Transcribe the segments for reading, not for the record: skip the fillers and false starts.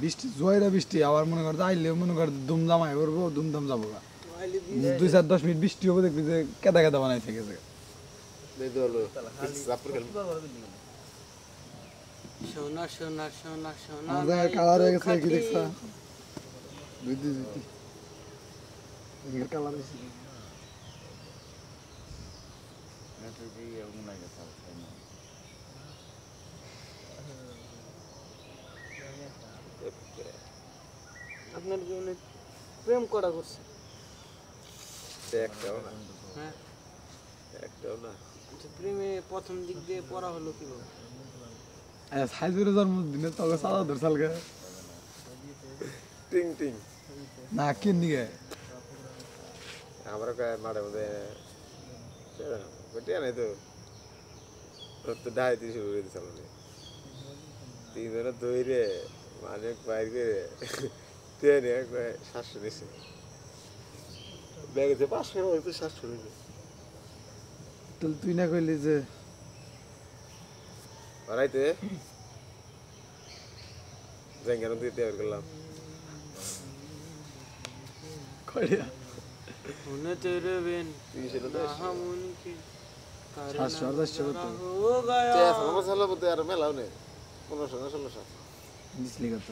বৃষ্টি জয়রা বৃষ্টি আবার মনে করতে আইলে মনে কর দুমদাম আই করবো দুমদাম যাবো গা 2-4-10 মিনিট বৃষ্টি হবে দেখবি যে কেদা কেদা বানাই থেকে যায় সোনা সোনা সোনা সোনা আমাদের কালার হয়ে গেছে কি দেখছ বুদ্ধি এর কালার হইছে আপনার জীবনে প্রেম করা করছে একটাও না হ্যাঁ একটাও না প্রেমে প্রথম দিক দিয়ে পড়া হলো কিভাবে সাইজুরের জন্মদিনে তো সাদা ধরসালকে টিং টিং না কিন দিকে আমরা মাঠে মধ্যে বেটিয়া নাই তো তো ডাইতে শুরু করে দিয়েছিল তিনজনে দইরে মানে বাইরে ট্রেনে 700 নিয়েছে ব্যাগে 500 হয়তো 700 নিয়েছে তাহলে তুই না কইলি যে বাড়াইতে জেঙ্গানো দিতে আর গেলাম কইয়া होने तेरे बिन 310 हम उनके 700 কত हो गया আমার সালা বলতে আর মেলাও নেই 1500 দিসলি কত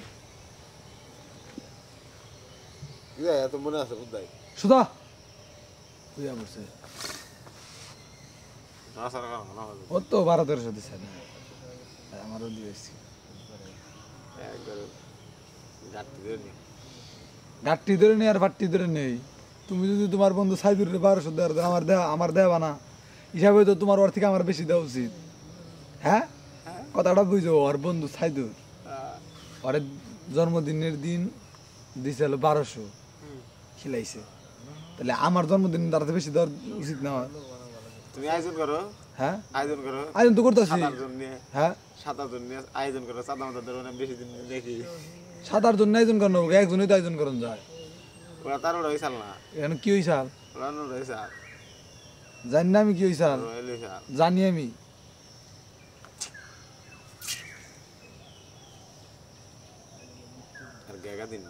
ইয়া এত মনে আছে বুঝাই সুদা তুই আমছে না স্যার না ও তো 12-1300 দিছে না আমারও দিয়েছি একবার গাড়ি দিয়ে গাট্টি ধরে নেই আর ফাট্টি ধরে নেই তুমি যদি তোমার বন্ধু সাইদুর 1200 দেওয়ার আমার দেওয়া না হিসাবে তো তোমার ওর থেকে আমার বেশি দেওয়া উচিত হ্যাঁ কথাটা বুঝো ওর বন্ধু সাইদুর ওর জন্মদিনের দিন দিছিল 1200 খিলাইছে তাহলে আমার জন্মদিন তার বেশি দেওয়ার উচিত না তুমি আয়োজন করো হ্যাঁ আয়োজন করো আয়োজন তো করতেছি 7 জন নিয়ে হ্যাঁ 7 জন নিয়ে আয়োজন করো চাঁদা মাথা ধরো না বেশি দিন দেখি 7-8 জন আয়োজন করানো একজনই তো আয়োজন করেন যায় ওরা তার ওরা হয়েছিল না এখন কি হইছাল ওরা রয়েছে আর জানি না আমি কি হইছাল রয়েছে আর জানি আমি গেগা দিন